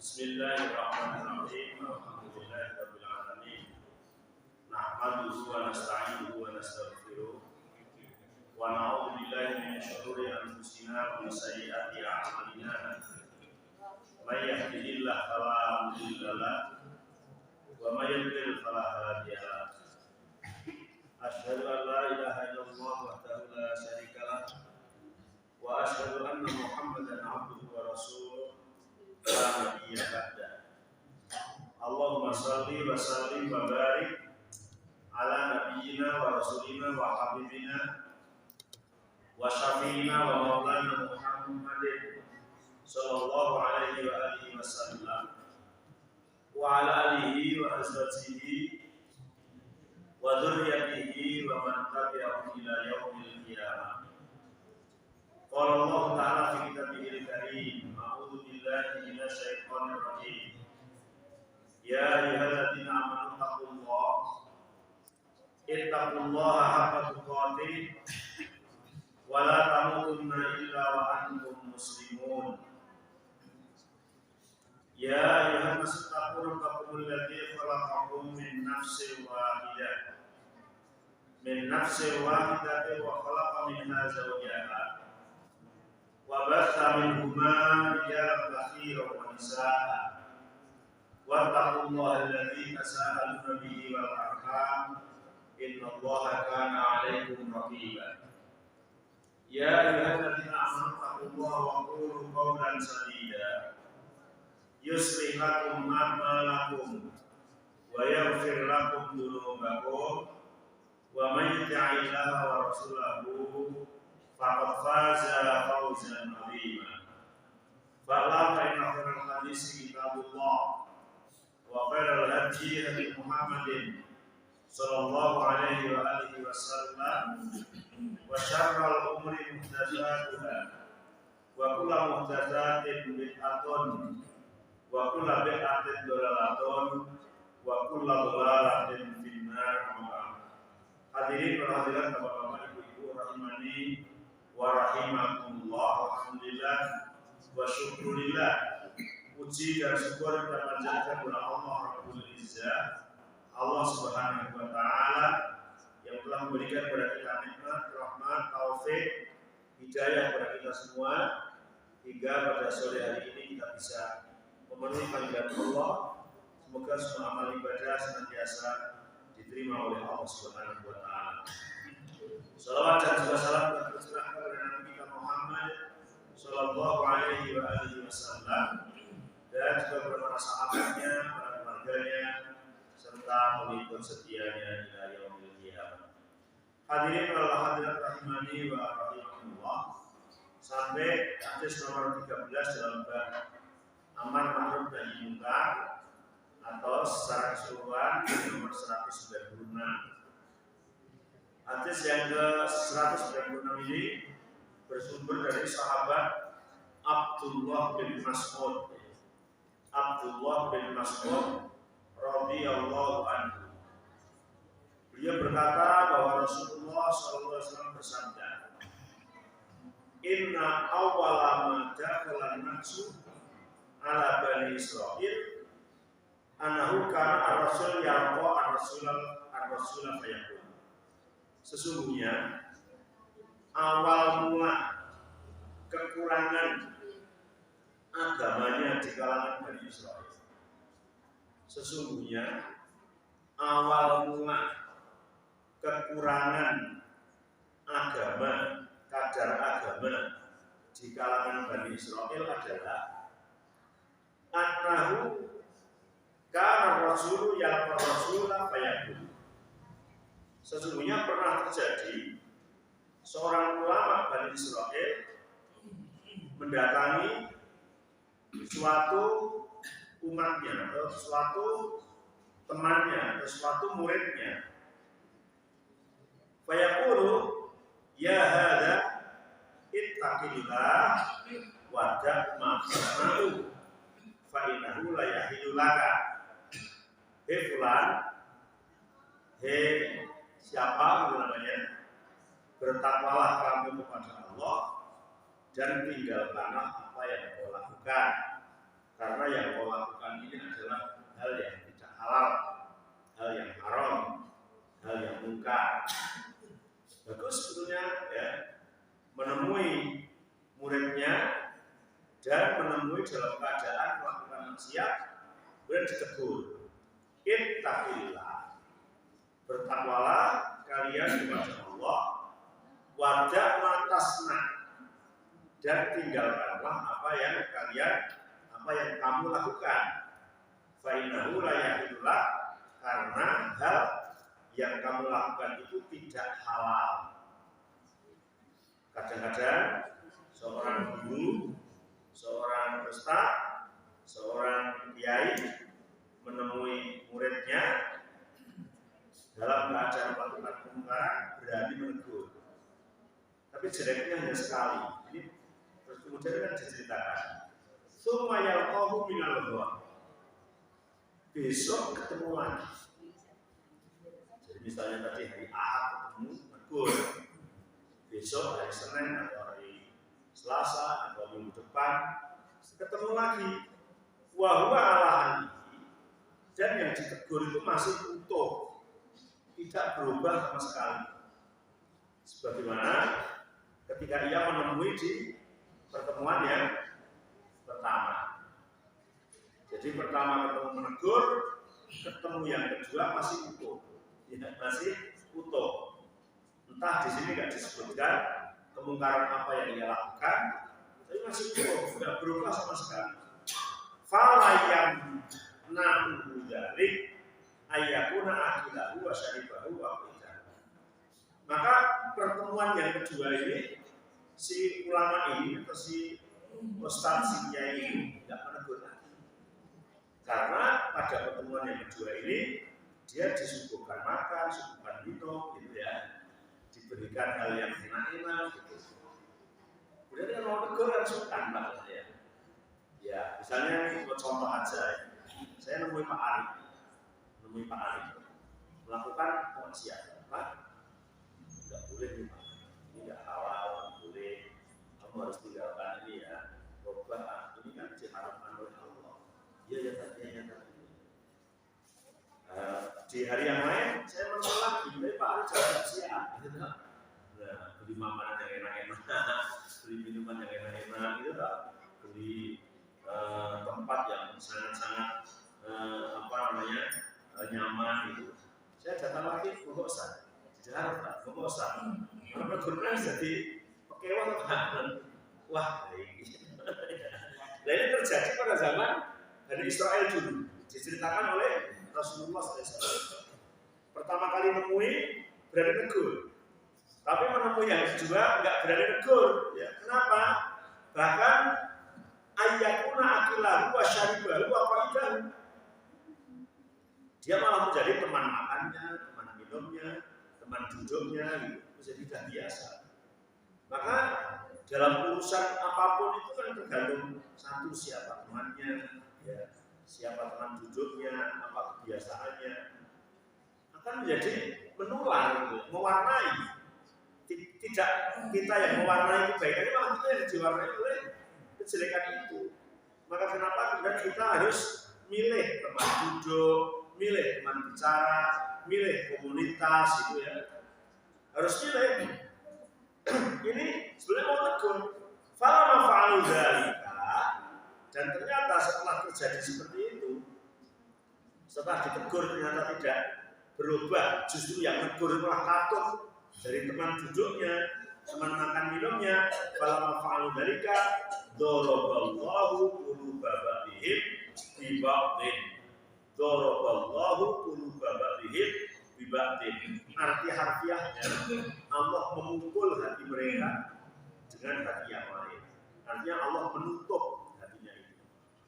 Bismillahirrahmanirrahim. Alhamdulillahirabbil alamin. Nahmaduhu wa nasta'inuhu wa nastaghfiruh. Wa na'udzu billahi min syururi anfusina wa min sayyiati a'malina. May yahdihillahu fala mudilla lahu wa may yudlil fala hadiya lahu. Asyhadu an la ilaha illallah wahdahu la syarika lahu wa asyhadu anna Muhammadan 'abduhu wa rasuluh. La nabiyya ba'da. Allahumma shalli wa sallim wa barik ala nabiyyina wa rasulina wa habibina wa syafiina wa maulana Muhammadin sallallahu alaihi wa alihi wasallam wa ala alihi wa azwajihi wa dzurriyyatihi wa man tabi'ahum ila yaumil qiyamah. Qala Allah ta'ala fi kitabihil karim, a'udzu billahi minasy syaithanir rajim. Ya ayyuhalladzina amanu ittaqullaha haqqa tuqatih wa la tamutunna illa wa antum muslimun. Ya ayyuhan nasu taqu rabbakumul ladzi khalaqakum min nafsin wahidatin wa khalaqa minha zawjaha wa batha minhuma rijalan katsiran wa nisaa'a wattaqullaha alladzi tasaaluna bihi wal arham innallaha kana 'alaikum raqiba. Ya ayyuhalladzina amanu taqullaha wa qulu qawlan sadida yuslih lakum a'malakum wa yaghfir lakum dhunubakum wa may yuti'illaha wa rasulahu faqad faza fawzan 'azima. Fa'lam inna khairal hadisi kitabullah wa khairal hadi hadi Muhammadin sallallahu alaihi wa alihi wasallam wa syarrul umuri muhdatsatuha wa kullu muhdatsatin bid'atun wa kullu bid'atin dhalalatun wa kullu dhalalatin finnar. Hadirin dan hadirat Bapak-bapak, Ibu-ibu rahimani wa rahimakumullah. Alhamdulillah wa syukurillah. Puji dan syukur kita panjatkan kepada Allah Rabbul Izzah, Allah Subhanahu wa taala yang telah memberikan kepada kita nikmat, rahmat, taufik, hidayah kepada kita semua hingga pada sore hari ini kita bisa memenuhi panggilan Allah. Semoga semua amal ibadah senantiasa diterima oleh Allah Subhanahu wa taala. Salawat dan juga salam tercurahkan kepada Nabi kita Muhammad sallallahu alaihi wa alihi wasallam dan juga kepada para sahabatnya, para keluarganya serta pengikut setianya hingga yaumil qiyamah. Hadirin wal hadirat rahimani wa rahimakumullah. Sampai hadis nomor 13 dalam bab amar ma'ruf nahi munkar atau secara keseluruhan nomor 196. Hadis yang ke-196 ini bersumber dari sahabat Abdullah bin Mas'ud. Abdullah bin Mas'ud radhiyallahu anhu. Beliau berkata bahwa Rasulullah SAW bersabda, "Inna awwala ma dakhala an-nasu ala bani Israil anahu kana ar-rasul yarqa ar-rasul fayaqul." Sesungguhnya awal mula kekurangan agamanya di kalangan Bani Israel. Sesungguhnya awal mula kekurangan agama, kadar agama di kalangan Bani Israel adalah annahu kana rasul yang rasulullah fayaqul. Sesungguhnya pernah terjadi seorang ulama Bani Israel mendatangi suatu umatnya atau suatu temannya atau suatu muridnya. Fayaqulu ya hadza ittaqillah wa da' ma tasma'u fa innahu la yahilu laka. Hei fulan, hei siapa namanya, bertakwalah kamu kepada Allah dan tinggalkanlah apa yang kau lakukan, karena yang kau lakukan dan menemui dalam keadaan melakukan maksiat, kemudian ditegur. Ittaqillah, bertakwalah kalian kepada Allah, wada'ma tasna, dan tinggalkanlah apa yang kamu lakukan. Fa innahu la yahilullah, karena hal yang kamu lakukan itu tidak halal. Kadang-kadang seorang guru, seorang ustaz, seorang kiai menemui muridnya dalam keadaan melakukan kemungkaran, berani menegur. Tapi jeleknya hanya sekali. Ini terus kemudian kan diceritakan. Tsumma yalqahu minal ghadab. Besok ketemu lagi. Jadi misalnya tadi hari Ahad ketemu menegur. Besok hari Senin atau hari Selasa atau minggu depan ketemu lagi. Wa huwa ala halihi, dan yang ditegur itu masih utuh, tidak berubah sama sekali. Sebagaimana ketika ia menemui di pertemuan yang pertama. Jadi pertama ketemu menegur, ketemu yang kedua masih utuh, masih utuh. Entah di sini nggak disebutkan kemungkaran apa yang dia lakukan, tapi masih utuh, tidak berubah sama sekali. Falayam na'udhu dzalik ayyakuna akilahu wa syaribahu wa qidahu. Maka pertemuan yang kedua ini, si ulama ini atau si ustaz, si kiai ini tidak menegur lagi. Karena pada pertemuan yang kedua ini dia disuguhkan makan, disuguhkan minum, gitu ya, diberikan hal yang enak-enak, gitu. Kemudian dia mau tegur kan sukan maksudnya. Ya, misalnya ini contoh aja. Saya nemui Pak Ari melakukan kemaksiatan, Pak. Tidak boleh nih, Pak. Ini nggak halal, nggak boleh. Kamu harus tinggalkan ini ya. Coba, ini kan diharapkan oleh Allah. Iya ya tadi. Di hari yang lain saya menolak, tapi Pak Ari jangan siap. Nah, beli makanan yang enak-enak, beli minuman yang enak-enak, gitu tak? Beli tempat yang sangat-sangat nyaman itu. Saya datang lagi, kok usah, tidak harus, kok usah. Karena berguna jadi pekewan, wah, ini. Nah ini terjadi pada zaman Bani Israel dulu, diceritakan oleh Rasulullah SAW. Pertama kali menemui berani negur, tapi menemui yang kedua nggak berani negur. Ya, kenapa? Bahkan ayyakuna akilahu wa syaribahu wa qidahu. Dia malah menjadi teman makannya, teman minumnya, teman duduknya, gitu. Jadi sudah biasa. Maka dalam urusan apapun itu kan tergantung satu, siapa temannya, ya, siapa teman duduknya, apa kebiasaannya, akan menjadi menular, gitu, mewarnai. Tidak kita yang mewarnai kebaikan, malah kita yang diwarnai oleh kejelekan itu. Maka kenapa kemudian kita harus milih teman duduk, milih teman bicara, milih komunitas, itu ya. Harus milih. Ini sebenarnya mau tegur. Fala fa'alu dzalika, dan ternyata setelah terjadi seperti itu, setelah ditegur ternyata tidak berubah, justru yang tegur malah katut dari teman duduknya, teman makan minumnya. Fala fa'alu dzalika daraballahu quluba ba'dihim bi ba'din. Daraballahu quluba ba'dihim bi ba'din. Arti harfiahnya, Allah memukul hati mereka dengan hati yang lain. Artinya Allah menutup hatinya itu.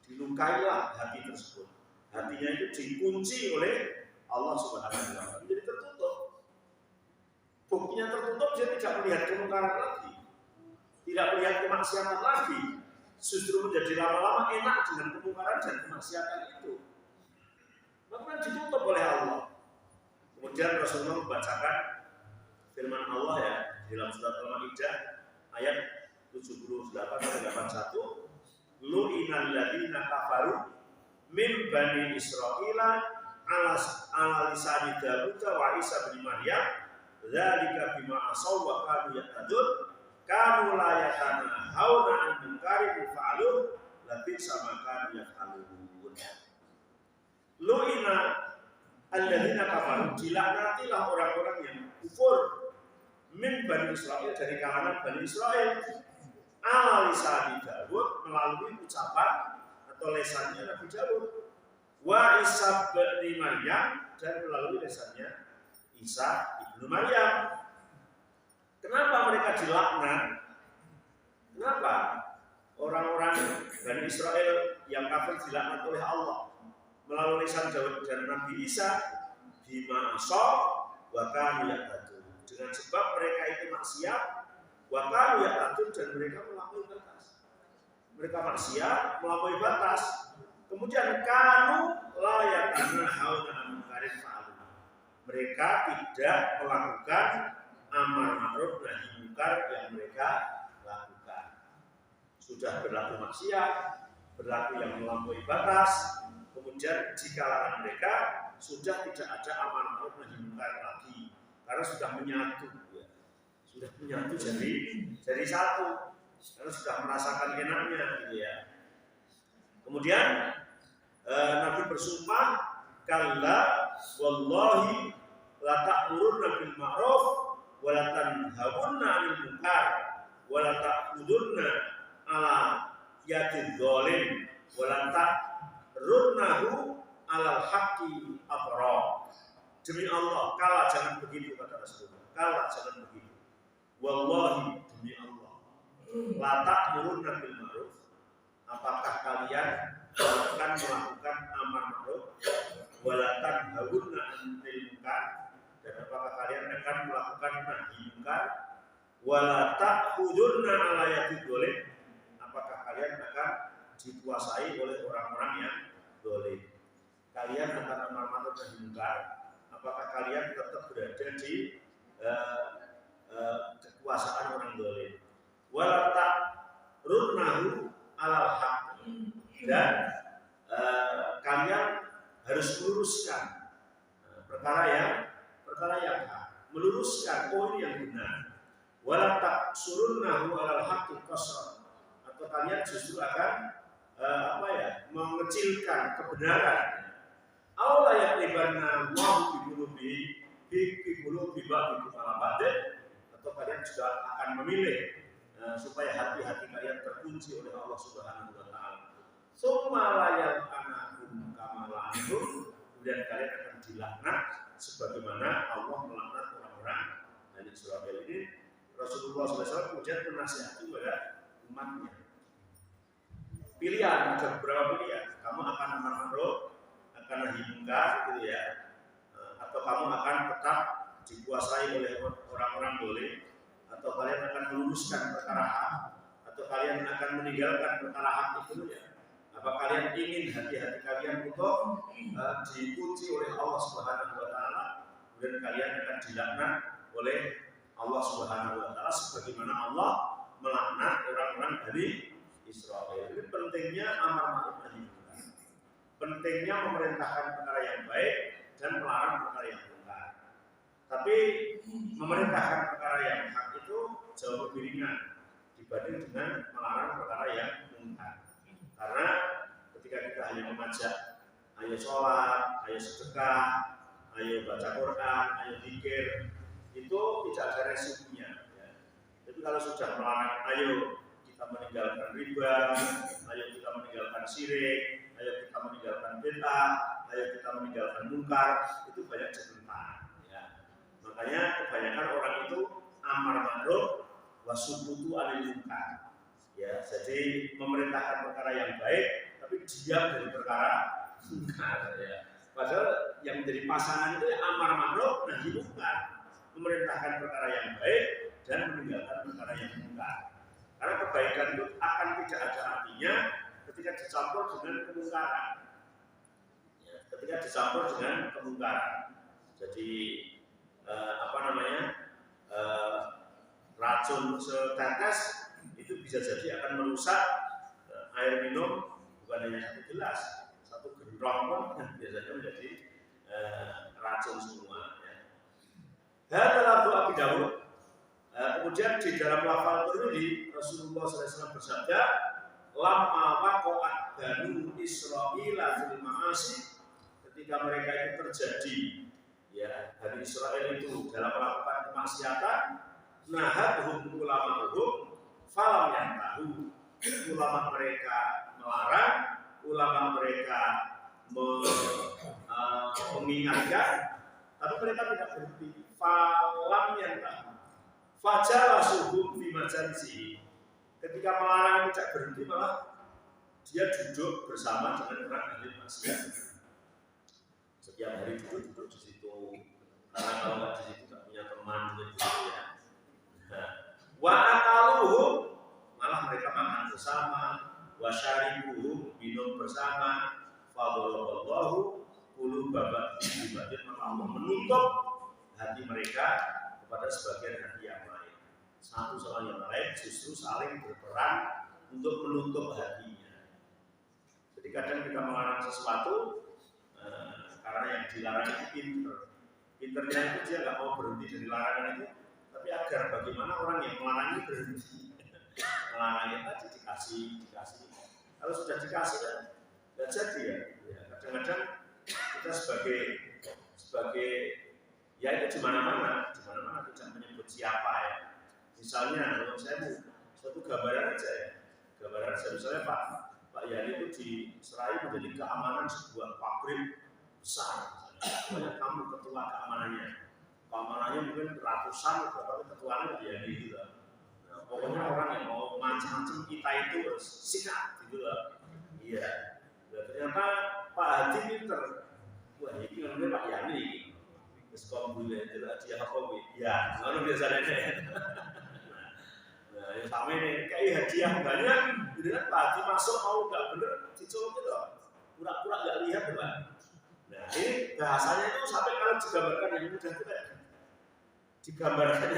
Dilukailah hati tersebut. Hatinya itu dikunci oleh Allah Subhanahu wa taala. Jadi tertutup. Buktinya tertutup, dia tidak melihat kemungkaran lagi, tidak melihat kemaksiatan lagi. Justru menjadi lama-lama enak dengan kemungkaran dan kemaksiatan itu. Maka ditutup oleh Allah. Kemudian Rasulullah membacakan firman Allah ya dalam surat Al-Maidah ayat 78-81. Lu'inal ladzina kafaru min bani Israila ala lisani Daud wa Isa bin Maryam. Dzalika bima asaw wa kanu ya'tadun kanu la yatanahawna an munkarin fa'aluh Labih sama kan yaf'alun. Lu'ina alladzina kafaru, dilaknatilah orang-orang yang kufur min Bani Israil, dari kalangan Bani Israil, ala lisan Daud, melalui ucapan atau lesannya Nabi Daud, wa Isa bin Maryam, dan melalui lesannya Isa ibnu Maryam. Kenapa mereka dilaknat? Kenapa orang-orang Bani Israel yang kafir dilaknat oleh Allah melalui lisan Daud dan Nabi Isa? Bima asal wa kanu ya'tadun, dengan sebab mereka itu maksiat, wa kanu ya'tadun, dan mereka melampaui batas. Mereka maksiat, melampaui batas. Kemudian kanu la yatanahawna 'anil munkar fa'alu, mereka tidak melakukan amar ma'ruf nahi munkar yang mereka lakukan. Sudah berlaku maksiat, berlaku yang melampaui batas, kemudian di kalangan mereka sudah tidak ada amar ma'ruf nahi munkar lagi, karena sudah menyatu, ya. Sudah menyatu jadi satu, karena sudah merasakan enaknya, gitu ya. Kemudian Nabi bersumpah, kalla wallahi la ta'murunna bil ma'ruf wa la tanhawunna 'anil munkar wa la ta'khudunna 'ala yadil zalim wa la ta'runnahu 'alal haqqi afra. Demi Allah, kala jangan begitu, kata Rasulullah. Kala jangan begitu. Wallahi, demi Allah. La ta'murunna bil ma'ruf, apakah kalian akan melakukan amar ma'ruf, wa la tanhawunna 'anil munkar, dan apakah kalian akan melakukan nahi munkar, wa la ta'khudunna 'ala yadil zalim, apakah kalian akan dikuasai oleh orang-orang yang zalim. Kalian akan amar ma'ruf nahi munkar, apakah kalian tetap berada di kekuasaan orang zalim. Wa la ta'runnahu 'alal haqq, dan kalian harus meluruskan perkara yang hak, meluruskan ini yang benar. Wala taqsurunnahu 'alal haqqi qasran, atau kalian justru akan mengecilkan kebenaran. Aula yaqlibanna Allahu bi qulubi ba'dikum ala ba'd, atau kalian juga akan memilih supaya hati-hati kalian terkunci oleh Allah Subhanahu wa taala. Summa la yal'anakum kama la'antum, kemudian kalian akan dilaknat sebagaimana Allah melaknat orang-orang Bani Israil. Ini Rasulullah SAW kemudian menasihati kepada umatnya. Pilihan, ada beberapa pilihan. Kamu akan amar ma'ruf, akan nahi munkar, gitu ya, atau kamu akan tetap dikuasai oleh orang-orang zalim, atau kalian akan meluruskan perkara hak, atau kalian akan meninggalkan perkara hak itu, ya. Apa kalian ingin hati-hati kalian untuk dikunci oleh Allah Subhanahu wa taala, kemudian kalian akan dilaknat oleh Allah Subhanahu wa taala sebagaimana Allah melaknat orang-orang Bani Israil. Ini pentingnya amar ma'ruf nahi munkar. Pentingnya memerintahkan perkara yang baik dan melarang perkara yang munkar. Tapi memerintahkan perkara yang hak itu jauh lebih ringan dibanding dengan melarang perkara yang munkar. Karena ketika kita hanya mengajak, ayo sholat, ayo sedekah, ayo baca Quran, ayo zikir, itu tidak ada resikonya. Ya. Jadi kalau sudah melarang, ayo kita meninggalkan riba, ayo kita meninggalkan syirik, ayo kita meninggalkan bid'ah, ayo kita meninggalkan munkar, itu banyak ditentang. Ya. Makanya kebanyakan orang itu amar ma'ruf wa sukutu 'anil munkar. Ya, jadi memerintahkan perkara yang baik, tapi diam dari perkara munkar. Ya. Padahal yang menjadi pasangan itu amar ma'ruf nahi munkar, memerintahkan perkara yang baik dan meninggalkan perkara yang munkar. Karena kebaikan itu akan tidak ada artinya ketika dicampur dengan kemungkaran. Ya, ketika dicampur dengan kemungkaran. Jadi racun setetes itu bisa jadi akan merusak air minum, bukan hanya satu gelas, satu gerong pun biasanya menjadi racun semua. Hadza lafzu Abi Dawud. Kemudian di dalam lafal Tirmidzi Rasulullah SAW bersabda, lama waqa'at Banu Israil fil ma'asi, ketika mereka itu terjadi, ya, Bani Israel itu dalam melakukan kemaksiatan, nahadhum ulama'uhum falam yantahu, ulama mereka melarang, ulama mereka mengingatkan, tapi mereka tidak berhenti. Falam yantahu fajalasuhum fi majalisi, ketika melarang tidak berhenti, malah dia duduk bersama dengan orang ahli maksiat. Setiap hari duduk di situ, karena kalau nggak di situ nggak punya teman gitu ya. Wa akaluhum, malah mereka makan bersama, wa syaribuhum, minum bersama, fadhallallahu quluba ba'dihim, maka Allah menutup hati mereka kepada sebagian hati yang lain. Satu sama yang lain justru saling berperan untuk menutup hatinya. Jadi kadang kita melarang sesuatu karena yang dilarang itu pinternya itu dia nggak mau berhenti dari larangan itu, tapi agar bagaimana orang yang melarang itu berhenti. Melarangnya tadi dikasih. Kalau sudah dikasih kan nggak jadi ya. Kadang-kadang kita sebagai ya itu di mana-mana tidak menyebut siapa ya. Misalnya kalau saya mau suatu gambaran aja ya, misalnya Pak Yani itu diserai menjadi keamanan sebuah pabrik besar. Banyak kamu ketua keamanannya mungkin ratusan, berapa ketuanya Pak Yani gitu. Nah, pokoknya orang yang mau macam-macam kita itu harus sikat gitu loh. Iya. Dan ternyata Pak Hadi pinter. Wah ini namanya Pak Yani. Sekolah dia apa ya, lalu biasanya. Nah, yang sama ini kayak hadiah banyak, jadi kan Pak Haji masuk mau nggak bener, dicolok gitu, pura-pura nggak lihat ya Pak. Nah ini bahasanya itu sampai kalau digambarkan yang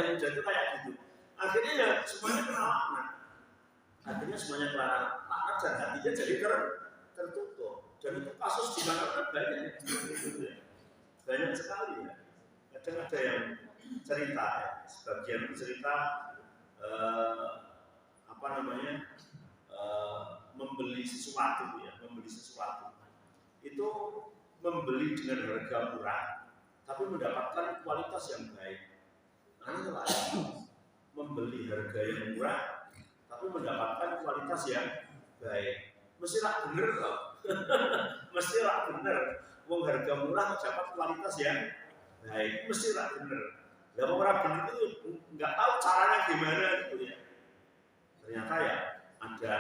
mudah itu kayak gitu. Akhirnya ya semuanya kena laknat. Dan hatinya jadi tertutup. Dan itu kasus di mana-mana banyak sekali ya. Kadang ada yang cerita ya, sebagian cerita membeli sesuatu itu membeli dengan harga murah tapi mendapatkan kualitas yang baik. Membeli harga yang murah tapi mendapatkan kualitas yang baik, mesti lah bener loh. Mesti lah bener. Wong harga murah dapat kualitas yang baik, mesti lah bener. Lah orang bener itu nggak tahu caranya gimana gitu ya. Ternyata ya ada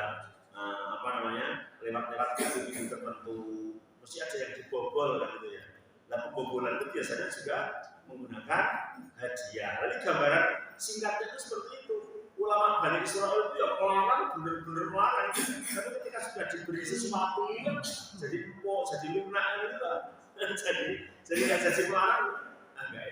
lewat pintu tertentu, mesti ada yang dibobol kan gitu ya. Nah pembobolan itu biasanya juga menggunakan hadiah. Jadi gambaran singkatnya itu seperti itu. Ulama Bani Israil itu ya melarang, bener-bener melarang. Tapi ketika sudah diberi sesuatu itu jadi empuk, jadi lunak gitu lah. Jadi nggak jadi melarang, nggak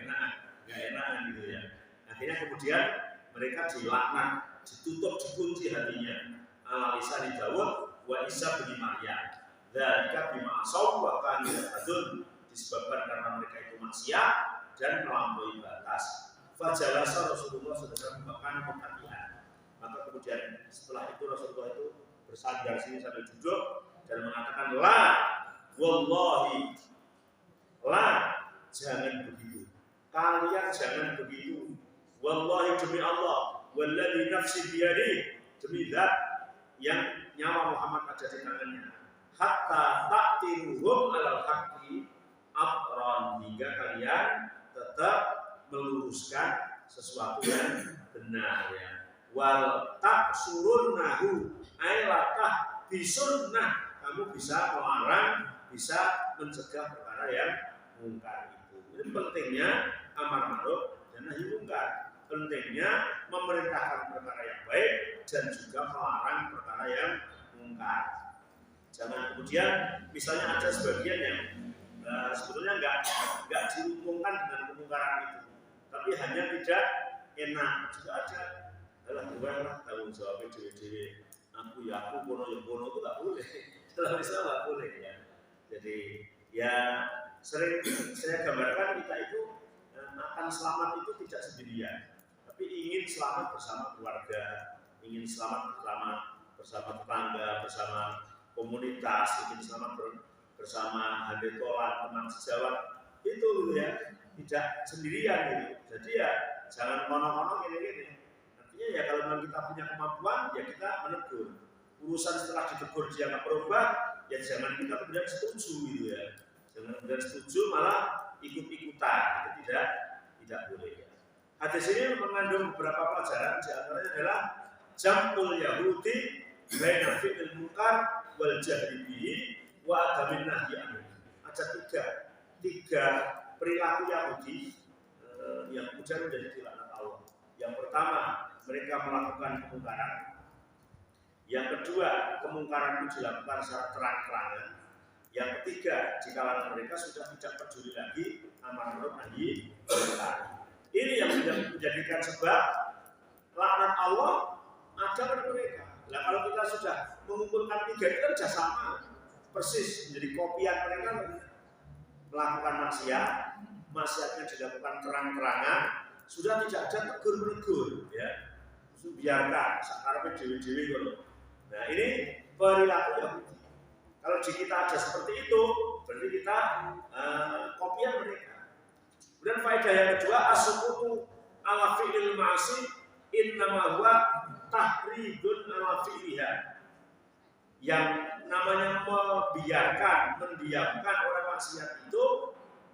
enak gitu ya. Akhirnya kemudian mereka dilaknat, ditutup, dikunci hatinya. Lisan Daud wa Isa bin Maryam. Dzalika bima asaw wa kanu ya'tadun, disebabkan karena mereka itu maksiat dan melampaui batas. Fajalasa Rasulullah SAW bahkan perhatian. Maka kemudian setelah itu Rasulullah itu bersandar sini sambil duduk dan mengatakan la wallahi, la, jangan begitu. Kalian jangan begitu. Wallahi, demi Allah, walladzi nafsi biyadi, demi zat yang nyawa Muhammad ada di tangannya. Hatta ta'tiruhum alal haqqi aqran, hingga kalian tetap meluruskan sesuatu yang benar ya. Wal taksurunnahu ailatah bisunnah, kamu bisa melarang, bisa mencegah perkara yang mungkar itu. Ini pentingnya amar ma'ruf dan nahi mungkar. Pentingnya memerintahkan perkara yang baik dan juga melarang perkara yang mungkar. Jangan kemudian misalnya ada sebagian yang sebetulnya nggak diuntungkan dengan kemungkaran itu, tapi hanya tidak enak. Juga ada, alah tanggung jawabnya dewe-dewe. Aku kono itu nggak boleh. Dalam Islam nggak boleh ya. Jadi ya sering saya gambarkan kita itu akan selamat itu tidak sendirian, tapi ingin selamat bersama keluarga, ingin selamat bersama bersama tetangga, bersama komunitas, bersama handetolan, teman sejawat itu gitu ya, tidak sendirian gitu. Jadi ya jangan mono-mono gini-gini. Artinya ya kalau memang kita punya kemampuan ya kita menegur. Urusan setelah ditegur dia nggak berubah, ya jangan kita kemudian setuju gitu ya. Jangan kemudian setuju malah ikut-ikutan, itu tidak boleh ya. Hadis ini mengandung beberapa pelajaran, di antaranya adalah jamul Yahudi baina fi'il munkar wal jahri bihi wa adamin nahyi anhu. Ada tiga perilaku Yahudi yang kemudian menjadi dilaknat Allah. Yang pertama, mereka melakukan kemungkaran. Yang kedua, kemungkaran itu dilakukan secara terang-terangan. Yang ketiga, di kalangan mereka sudah tidak peduli lagi amar ma'ruf nahi munkar. Ini yang menjadikan sebab laknat Allah ada pada mereka. Nah kalau kita sudah mengumpulkan tiga itu kan sudah sama persis menjadi kopian mereka melakukan maksiatnya dilakukan terang-terangan, sudah tidak ada tegur-menegur ya. Biarkan sakarpe dewi-dewi gitu. Nah ini perilaku Yahudi. Kalau di kita ada seperti itu, berarti kita kopian mereka. Kemudian faedah yang kedua, as-sukutu ala fi'il ma'asi innama huwa tahridun ala fi'liha. Yang namanya mendiamkan orang maksiat itu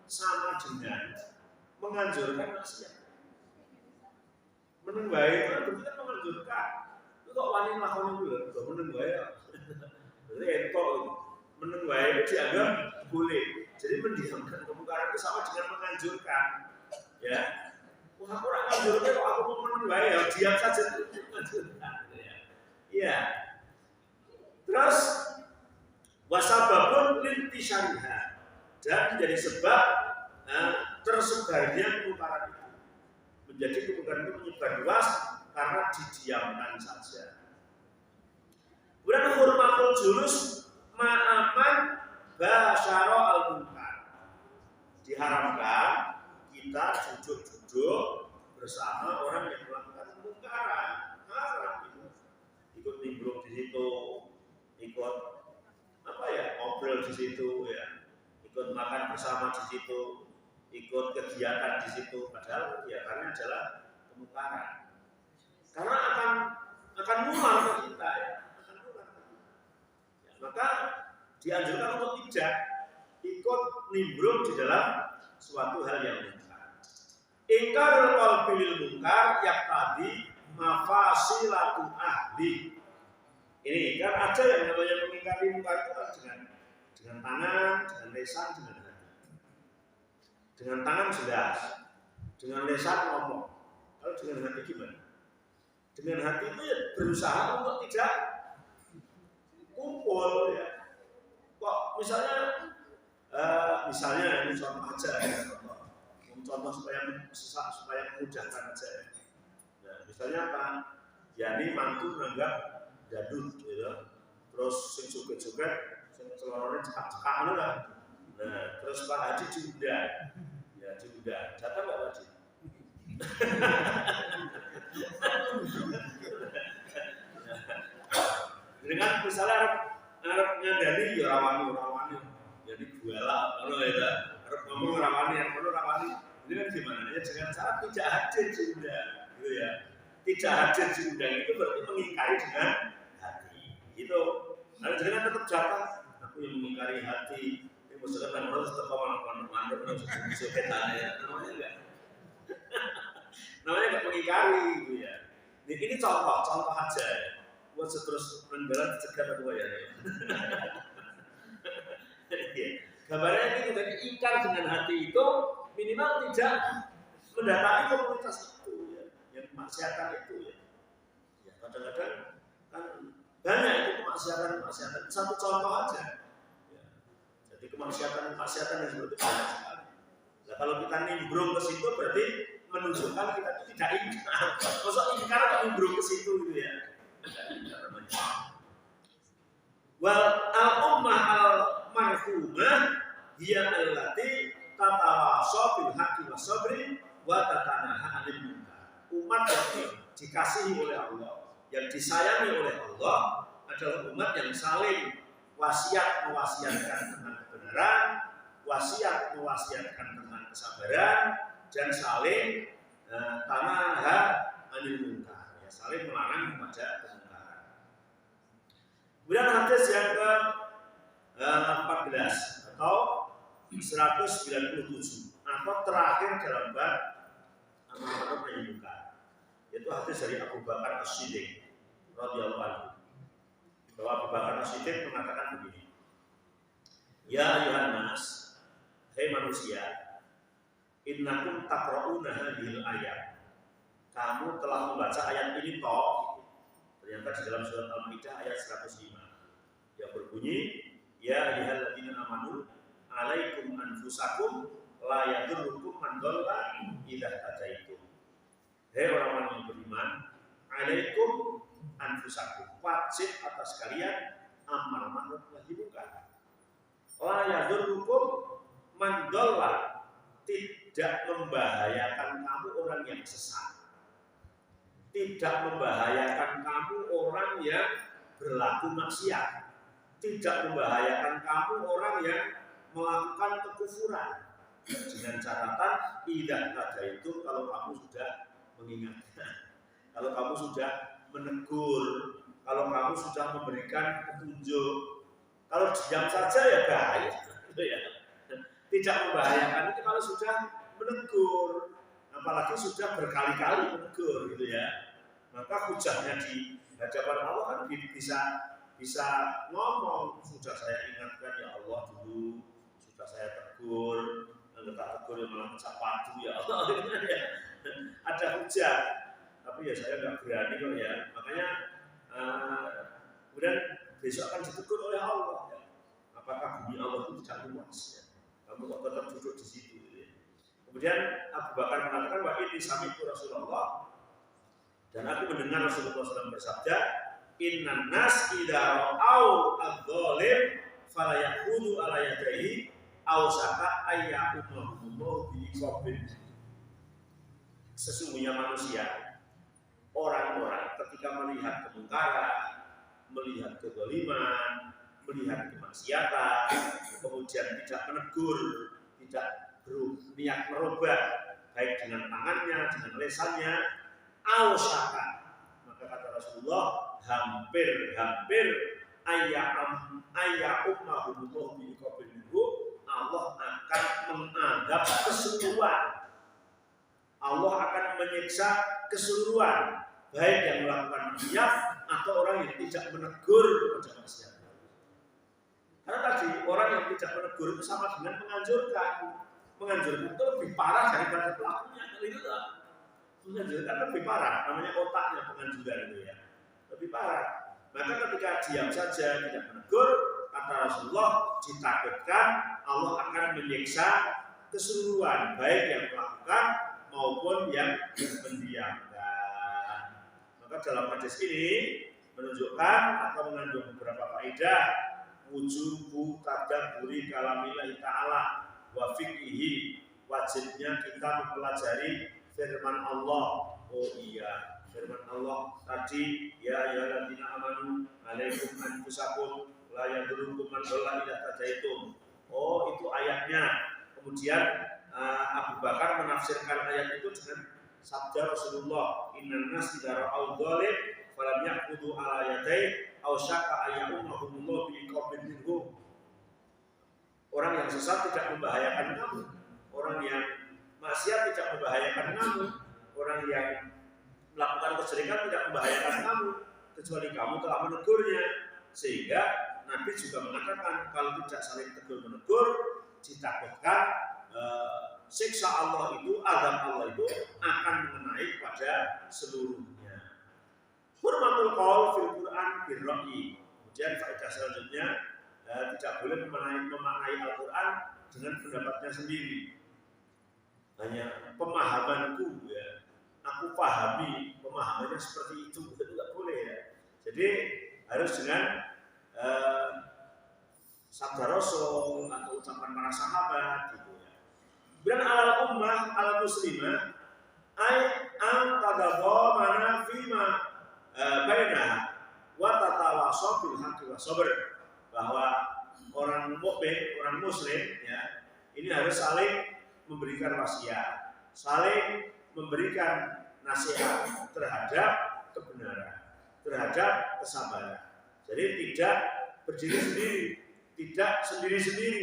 sama dengan menganjurkan maksiat. Menenggai itu berarti menganjurkan. Itu kok wani lakon itu lho, menenggai ya. Berarti entok itu. Menenggai itu dianggap boleh. Jadi mendiamkan kemungkaran itu sama dengan menganjurkan. Ya. Wah, aku ora nganjurke kok aku mau menenggai ya, diam saja itu menganjurkan. Iya. Terus wasababun lintisyariha, dan menjadi sebab tersebarnya kemungkaran itu. Menjadi kemungkaran itu menyebar luas karena didiamkan saja. Kemudian hurmatul julus ma'aman basyara al-munkar. Diharamkan kita duduk-duduk bersama orang yang melakukan kemungkaran. Haram itu. Ikut nimbrung di situ, ikut ngobrol di situ ya, ikut makan bersama di situ, ikut kegiatan di situ, padahal kegiatannya adalah kemungkaran. Karena akan nular ke kita ya, akan nular ke kita. Ya, maka dianjurkan untuk tidak ikut nimbrung di dalam suatu hal yang munkar. Ingkarul qalbi lil munkar yaqtadi mafasilatu ahli. Ini kan ada yang namanya mengingkari munkar itu kan dengan tangan, dengan lisan, dengan hati. Dengan tangan jelas, dengan lisan ngomong. Kalau dengan hati gimana? Dengan hati itu ya berusaha untuk tidak kumpul ya. Kok misalnya ini contoh aja ya, contoh supaya memudahkan aja ya. Nah, misalnya Pak Yani mantu menganggap dadut gitu. Terus sing joget-joget sing celorone cekak-cekak ngono lah. Nah, terus Pak Haji diundang. Ya diundang. Datang enggak Pak Haji? Dengan misalnya arep ngandani ya rawani. Jadi guala ngono ya. Arep ngomong rawani Ini kan gimana? Ya dengan cara tidak hadir diundang gitu ya. Tidak hadir diundang itu berarti mengingkari dengan hati. Itu. Nah, jangan tetap jatah. Aku yang mengingkari hati. Ini maksudnya kan harus tetap mandor harus seketan ya. Namanya enggak. Namanya enggak mengingkari gitu ya. Ini contoh aja ya. Buat seterus menjalan cegat aku ya. Gambarnya ini dari ingkar dengan hati itu minimal tidak mendatangi komunitas itu ya, yang kemaksiatan itu ya. Ya kadang-kadang kan banyak itu kemaksiatan. Satu contoh aja. Ya. Jadi kemaksiatan yang seperti itu banyak sekali. Nah kalau kita nimbrung ke situ berarti menunjukkan kita tidak ingkar. Maksud ingkar atau nimbrung ke situ gitu ya. Wal al-ummah al-marhumah hiya allati tatawasha bil haqqi was sabri wa tatanaha 'anil munkar. Umat yang dikasihi oleh Allah, yang disayangi oleh Allah, adalah umat yang saling wasiat mewasiatkan tentang kebenaran, wasiat mewasiatkan tentang kesabaran, dan saling tanaha anil munkar, ya, saling melarang kepada kemungkaran. Kemudian hadis yang ke-14 atau 197 atau terakhir dalam bab amar ma'ruf nahi munkar, yaitu hadis dari Abu Bakar As-Siddiq radhiyallahu anhu, bahwa Abu Bakar As-Siddiq mengatakan begini, ya ayuhan nas, hai manusia, innakum taqra'una hadhil ayat, kamu telah membaca ayat ini toh. Ternyata di dalam surat Al-Maidah ayat 105 yang berbunyi, ya ayyuhalladzina amanu alaikum anfusakum la yadurrukum man dhalla idza hadaitum. Hei orang-orang yang beriman, alaikum anfusakum, wajib atas kalian amar ma'ruf nahi munkar. La yadurrukum man dhalla, tidak membahayakan kamu orang yang sesat, tidak membahayakan kamu orang yang berlaku maksiat, tidak membahayakan kamu orang yang melakukan kekufuran, dengan catatan tidak ada itu kalau kamu sudah mengingatkan, kalau kamu sudah menegur, kalau kamu sudah memberikan petunjuk. Kalau diam saja ya bahaya, gitu ya. Tidak membahayakan itu kalau sudah menegur, apalagi sudah berkali-kali menegur, gitu ya. Maka hujahnya di hadapan Allah kan bisa ngomong, sudah saya ingatkan ya Allah dulu, sudah saya tegur, dan tak tegur yang malah pecah padu ya Allah. Ada hujah, tapi ya saya nggak berani kok ya. Makanya kemudian besok akan ditegur oleh Allah. Ya. Apakah bumi Allah itu tidak luas? Ya? Kamu kok tetap duduk di situ? Gitu ya. Kemudian Abu Bakar mengatakan, wa ini sami'tu Rasulullah, dan aku mendengar Rasulullah SAW bersabda, innan nas idza ra'au adh-dhalim fala yaqudu ala yadayhi aw saka ayyahumullahu bi qabil. Sesungguhnya manusia, orang-orang ketika melihat kemungkaran, melihat kezaliman, melihat kemaksiatan, kemudian tidak menegur, tidak berniat merubah, baik dengan tangannya, dengan lesannya, aw saka, maka kata Rasulullah, hampir ayyahumullahu bi qabil, Allah akan mengadab keseluruhan, Allah akan menyiksa keseluruhan, baik yang melakukan maksiat atau orang yang tidak menegur kepada maksiat. Karena tadi orang yang tidak menegur itu sama dengan menganjurkan. Menganjurkan itu lebih parah daripada pelakunya. Itu menganjurkan lebih parah, namanya otaknya penganjuran itu ya, lebih parah. Maka ketika diam saja tidak menegur, kata Rasulullah, ditakutkan Allah akan menyiksa keseluruhan, baik yang melakukan maupun yang mendiamkan. Maka dalam hadis ini menunjukkan atau mengandung beberapa faedah, wujubu tadabburi kalamillahi ta'ala wa fiqhihi, wajibnya kita mempelajari firman Allah. Oh iya, firman Allah tadi, ya ayyuhalladzina amanu alaikum anfusakum la yadurrukum man dhalla idza hadaitum. Oh, itu ayatnya. Kemudian Abu Bakar menafsirkan ayat itu dengan sabda Rasulullah, innan nas idza ra'au dhalim falam yaqudu ala yadayhi aw syaqqa ayyahumullahu bi qabil minhum. Orang yang sesat tidak membahayakan kamu, orang yang maksiat tidak membahayakan kamu, orang yang melakukan kejelekan tidak membahayakan kamu, kecuali kamu telah menegurnya. Sehingga Nabi juga mengatakan kalau tidak saling tegur menegur, ditakutkan siksa Allah itu, azab Allah itu akan mengenai pada seluruhnya. Hurmatul qaul fil Quran bil ra'yi. Kemudian faedah selanjutnya, tidak boleh memaknai Al-Quran dengan pendapatnya sendiri. Hanya pemahamanku ya, aku pahami, pemahamannya seperti itu tidak boleh ya. Jadi harus dengan sabda Rasul atau ucapan para sahabat gitu ya. Dan alal ummah al muslimah ay an tadadhamana fima bainaha wa tawassaw bil haqqi was sabr, bahwa orang mukmin, orang muslim ya, ini harus saling memberikan wasiat, saling memberikan nasihat terhadap kebenaran, terhadap kesabaran. Jadi tidak berdiri sendiri, tidak sendiri-sendiri,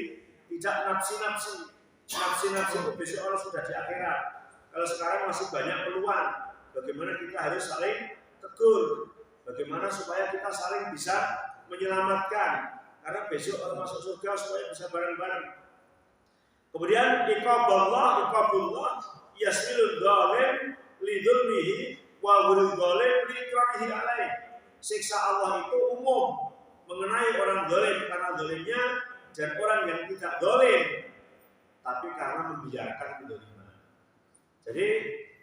tidak nafsi-nafsi. Nafsi-nafsi itu besok Allah sudah di akhirat. Kalau sekarang masih banyak peluang, bagaimana kita harus saling tegur, bagaimana supaya kita saling bisa menyelamatkan, karena besok orang masuk surga supaya bisa bareng-bareng. Kemudian iqabullah yasmilul zalim lidulmihi wa ghurul zalim liikramihi alaih. Siksa Allah itu umum mengenai orang zalim karena zalimnya dan orang yang tidak zalim tapi karena membiarkan kezaliman. Jadi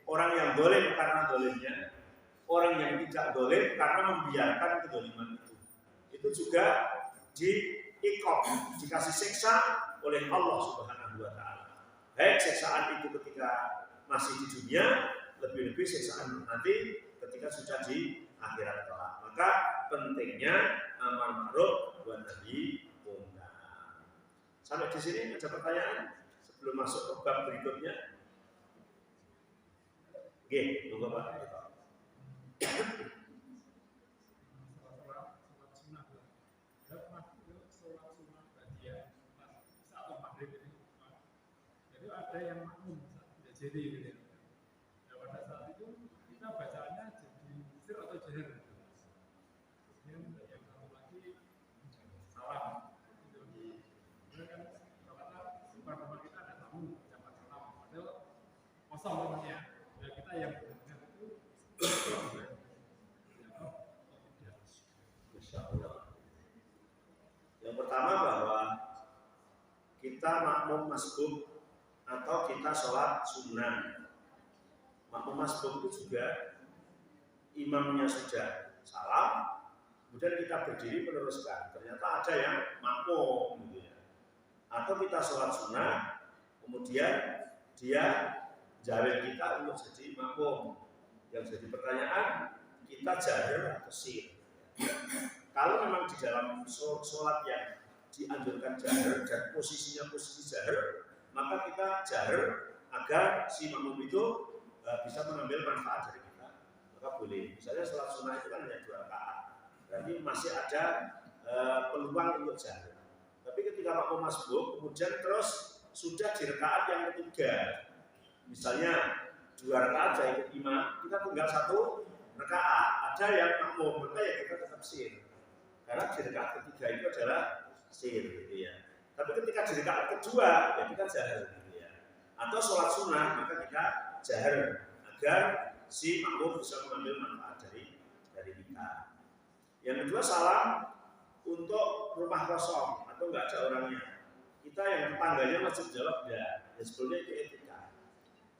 orang yang zalim karena zalimnya, orang yang tidak zalim karena membiarkan kezaliman itu. Itu juga diiqab, dikasih siksa oleh Allah Subhanahu wa taala. Baik siksaan itu ketika masih di dunia, lebih-lebih siksaan nanti ketika sudah di akhirat kelak. Maka pentingnya amar ma'ruf wa nahi munkar. Sampai di sini ada pertanyaan sebelum masuk ke bab berikutnya? Oke, tunggu Pak. Ada yang makmum jadi gitu ya. Pada saat itu kita bacanya jadi sir atau jahir. Yang satu lagi salam. Kemudian kan kalau rumah kita ada tamu ucapan salam, padahal kosong rumahnya. Ya kita yang benar itu. Insya Allah. Yang pertama bahwa kita makmum masbuk atau kita sholat sunnah. Makmum masbuk itu juga imamnya sudah salam, kemudian kita berdiri meneruskan. Ternyata ada yang makmum, gitu ya. Atau kita sholat sunnah, kemudian dia jahir kita untuk jadi makmum. Yang jadi pertanyaan, kita jahir atau sir? Kalau memang di dalam sholat yang dianjurkan jahir dan posisinya posisi jahir, maka kita jahir agar si makmum itu bisa mengambil manfaat dari kita, maka boleh. Misalnya sholat sunnah itu kan hanya 2 rakaat, berarti masih ada peluang untuk jahir. Tapi ketika makmum masbuk kemudian terus sudah di rakaat yang ketiga, misalnya 2 rakaat saya ikut imam, kita tinggal 1 rakaat, ada yang makmum, maka ya kita tetap sir, karena di rakaat ketiga itu adalah sir, gitu ya. Tapi ketika di rakaat kedua, ya kita jahir, gitu ya. Atau sholat sunnah, maka kita jahir agar si makmum bisa mengambil manfaat dari kita. Yang kedua, salam untuk rumah kosong atau nggak ada orangnya. Kita yang tetangganya masih jawab ya. Ya sebetulnya itu etika.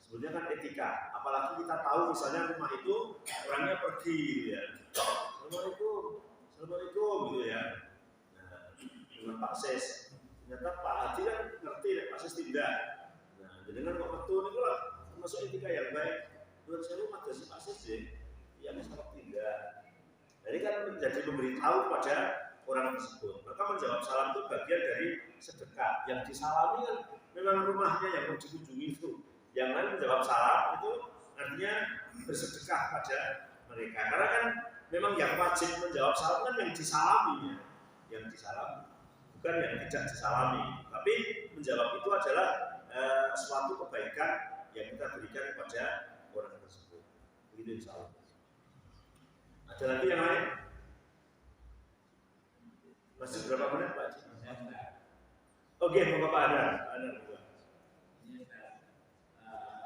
Sebetulnya kan etika. Apalagi kita tahu misalnya rumah itu orangnya pergi, gitu ya. Assalamualaikum, gitu ya. Nah, dengan Pak Ses. Ternyata Pak Haji kan ngerti ya, Pak Ses tidak. Nah, jadi kan kok betul itu lah termasuk etika yang baik. Menurut saya rumah dari Pak Ses ya, yang sangat tidak. Jadi kan menjadi memberitahu pada orang tersebut. Maka menjawab salam itu bagian dari sedekah. Yang disalami kan memang rumahnya yang mau dikunjungi itu. Yang lain menjawab salam itu artinya bersedekah pada mereka. Karena kan memang yang wajib menjawab salam kan yang disalami, yang disalami, bukan yang tidak disalami. Tapi menjawab itu adalah suatu kebaikan yang kita berikan kepada orang tersebut. Begitu insya Allah. Ada lagi yang lain? Masih berapa menit Pak? Oke, Bapak ada.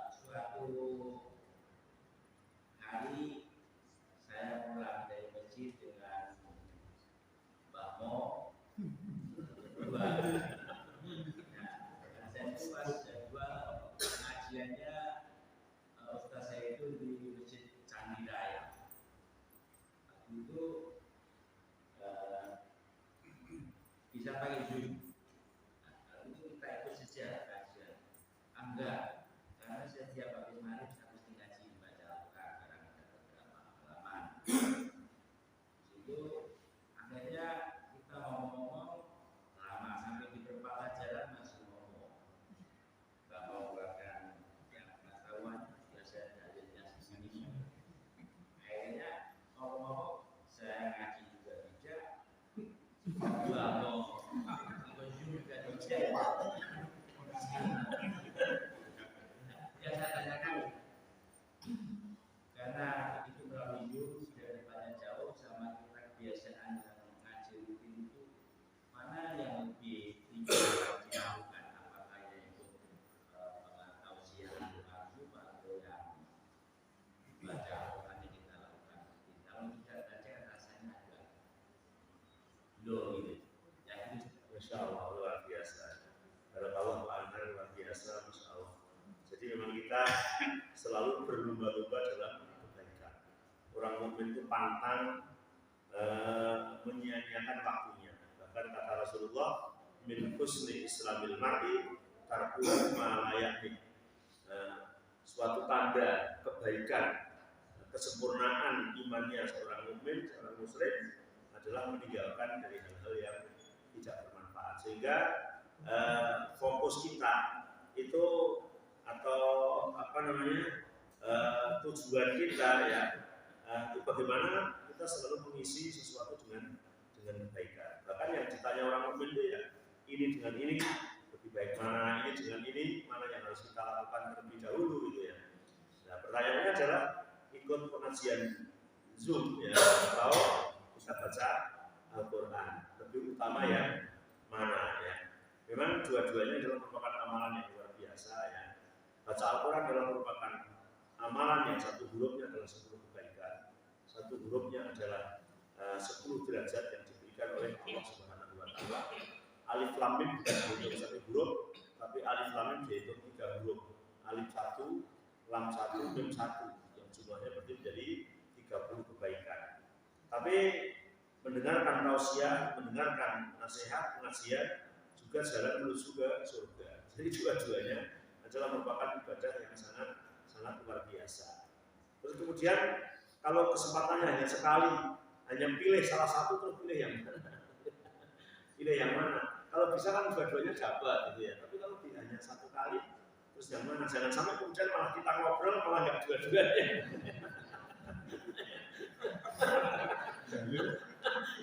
Suatu hari saya pulang dari masjid dengan Mbak Mo. Saya itu pas jadwal pengajiannya ustaz saya itu di masjid Candi Raya. Itu bisa pakai Zoom. Itu kita ikut saja kajian. Enggak, karena setiap habis maghrib harus ngaji baca Al-Quran, kadang ada beberapa halaman. Itu akhirnya memang kita selalu berlomba-lomba dalam kebaikan. Orang mukmin itu pantang menyia-nyiakan waktunya. Bahkan kata Rasulullah, min husni islamil mar'i tarkuhu ma la ya'ni. Suatu tanda kebaikan, kesempurnaan imannya seorang mukmin, seorang muslim adalah meninggalkan dari hal-hal yang tidak bermanfaat. Sehingga fokus kita itu atau tujuan kita ya itu bagaimana kita selalu mengisi sesuatu dengan kebaikan. Bahkan yang ditanya orang mukmin itu ya ini dengan ini lebih baik mana, ini dengan ini mana yang harus kita lakukan terlebih dahulu gitu ya. Nah pertanyaannya adalah ikut pengajian Zoom ya atau bisa baca Al-Quran, lebih utama yang mana ya. Memang dua-duanya adalah merupakan amalan yang luar biasa ya. Baca Al-Quran adalah merupakan amalan yang satu hurufnya adalah 10 kebaikan, satu hurufnya adalah 10 derajat yang diberikan oleh Allah Subhanahu wa Ta'ala. Alif lam mim bukan dihitung satu huruf, tapi alif lam mim dihitung 3 huruf. Alif 1, lam 1, mim 1 yang jumlahnya berarti menjadi 30 kebaikan. Tapi mendengarkan tausiah, mendengarkan nasihat, pengajian juga jalan menuju ke surga. Jadi dua-duanya adalah merupakan ibadah yang sangat luar biasa. Terus kemudian kalau kesempatannya hanya sekali, hanya pilih salah satu terus pilih yang mana? Pilih yang mana? Kalau bisa kan dua-duanya dapat gitu ya. Tapi kalau hanya satu kali, terus yang mana? Jangan sampai kemudian malah kita ngobrol malah nggak dua-duanya.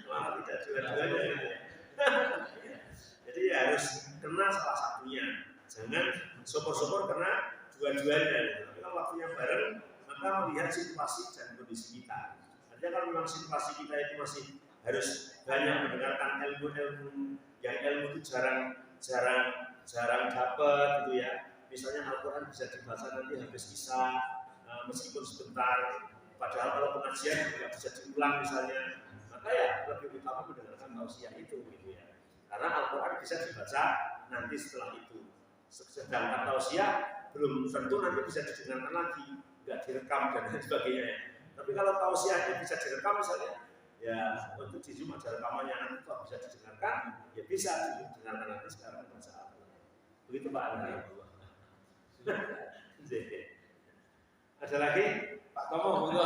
Malah tidak dua-duanya gitu ya. Jadi ya harus kena salah satunya. Jangan sopor-sopor kena dua-duanya. Tapi kalau waktunya bareng, maka melihat situasi dan kondisi kita. Artinya kalau memang situasi kita itu masih harus banyak mendengarkan ilmu-ilmu yang ilmu itu jarang dapat gitu ya. Misalnya Al-Quran bisa dibaca nanti habis isya, meskipun sebentar. Padahal kalau pengajian juga bisa diulang misalnya. Maka ya lebih utama mendengarkan tausiah itu gitu ya. Karena Al-Quran bisa dibaca nanti setelah itu. Sedangkan tausiah belum tentu nanti bisa didengarkan lagi, nggak direkam dan lain sebagainya. Tapi kalau tausiahnya bisa direkam misalnya, ya untuk di Zoom ada rekamannya nanti kalau bisa didengarkan, ya bisa didengarkan nanti sekarang baca Al-Quran. Begitu Pak Andri. Ada lagi Pak Tomo? Bukan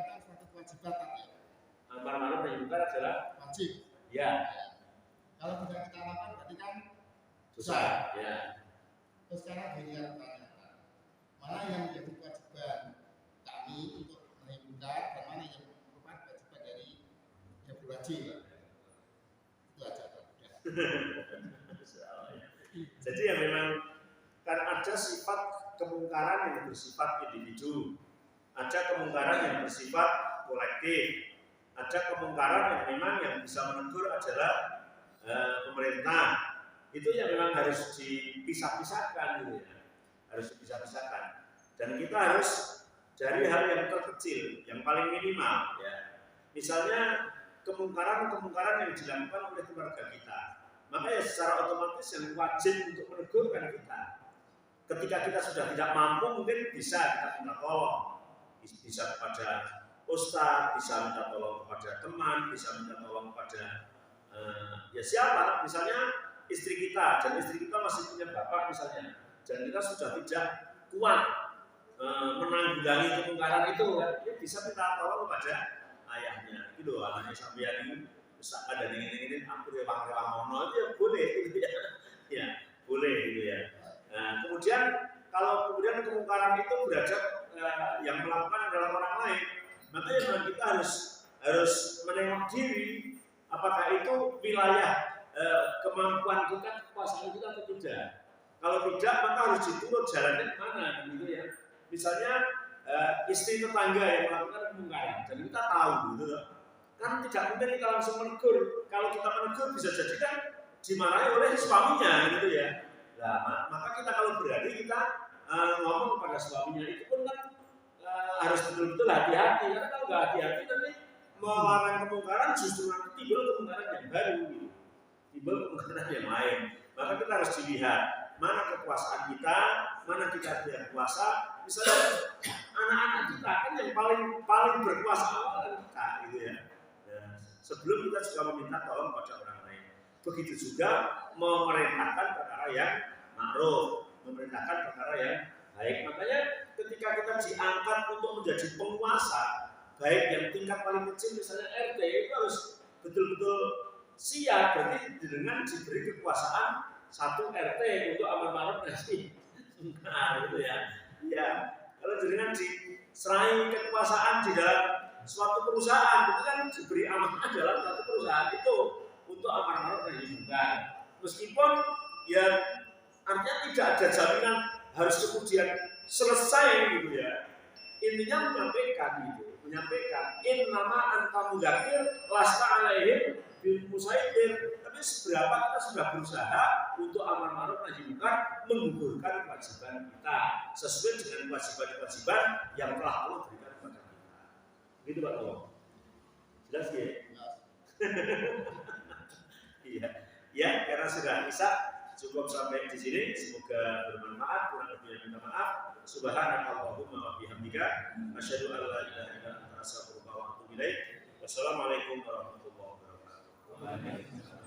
suatu kewajiban ya. Amar ma'ruf nahi munkar adalah Wajib. ya. Kalau tidak kita lakukan berarti kan Dosa. Ya. Terus sekarang dilihat mana yang menjadi kewajiban kami untuk nahi munkar dan mana yang merupakan kewajiban dari yang berwajib. Itu aja Pak. Jadi ya memang kan ada sifat kemungkaran yang bersifat individu. Ada kemungkaran yang bersifat kolektif, ada kemungkaran yang memang yang bisa menegur adalah pemerintah. Itu yang memang harus dipisah-pisahkan gitu ya. Harus dipisah-pisahkan. Dan kita harus dari hal yang terkecil, yang paling minimal ya. Misalnya kemungkaran-kemungkaran yang dilakukan oleh keluarga kita. Maka ya secara otomatis yang wajib untuk menegurkan kita. Ketika kita sudah tidak mampu mungkin bisa kita minta tolong. Bisa kepada ustaz, bisa minta tolong kepada teman, bisa minta tolong kepada ya siapa, misalnya istri kita, dan istri kita masih punya bapak misalnya, dan kita sudah tidak kuat menanggulangi kemungkaran itu, kan? Ya bisa minta tolong kepada ayahnya. Itu anaknya sampean ini bisa ada ini aku rewang-rewang mono itu ya boleh gitu ya, ya boleh gitu ya. Nah, kemudian kalau kemudian kemungkaran itu berada yang melakukan adalah orang lain, maka ya kita harus menengok diri apakah itu wilayah kemampuan kita, kekuasaan kita atau tidak. Kalau tidak maka harus diturut jalannya kemana gitu ya. Misalnya istri tetangga yang melakukan kemungkaran dan kita tahu gitu loh. Kan tidak mungkin kita langsung menegur. Kalau kita menegur bisa jadi kan dimarahi oleh suaminya gitu ya. Nah, maka kita kalau berani kita ngomong kepada suaminya itu pun kan harus betul-betul hati-hati, karena kalau nggak hati-hati nanti melarang kemungkaran justru nanti timbul kemungkaran yang baru gitu. timbul kemungkinan yang lain. Maka kita harus dilihat mana kekuasaan kita, mana kita tidak kuasa. Misalnya anak-anak kita kan yang paling berkuasa awal kita, gitu ya. Nah, sebelum kita juga meminta tolong pada orang lain. Begitu juga memerintahkan perkara yang ma'ruf, memerintahkan perkara yang baik. Makanya ketika kita diangkat untuk menjadi penguasa, baik yang tingkat paling kecil misalnya RT itu harus betul-betul siap, berarti dengan diberi kekuasaan satu RT untuk amar ma'ruf nahi munkar, gitu ya. Ya, kalau dengan diserai kekuasaan di dalam suatu perusahaan, itu kan diberi amanah dalam satu perusahaan itu untuk amar ma'ruf nahi munkar. Meskipun ya artinya tidak ada jaminan harus kemudian selesai gitu ya. Intinya menyampaikan innama anta mudzakir lasta alaihim bimusaitir. Tapi seberapa kita sudah berusaha untuk amar ma'ruf nahi munkar, menggugurkan kewajiban kita sesuai dengan kewajiban yang telah Allah berikan kepada kita. Gitu Pak Tuh. Jelas ya? Iya. Ya, karena sudah bisa cukup sampai di sini. Semoga bermanfaat. Kurang lebihnya minta maaf. Subhanakallahumma wa bihamdika asyhadu an la ilaha illa anta astaghfiruka wa atubu ilaik. Wassalamualaikum warahmatullahi wabarakatuh.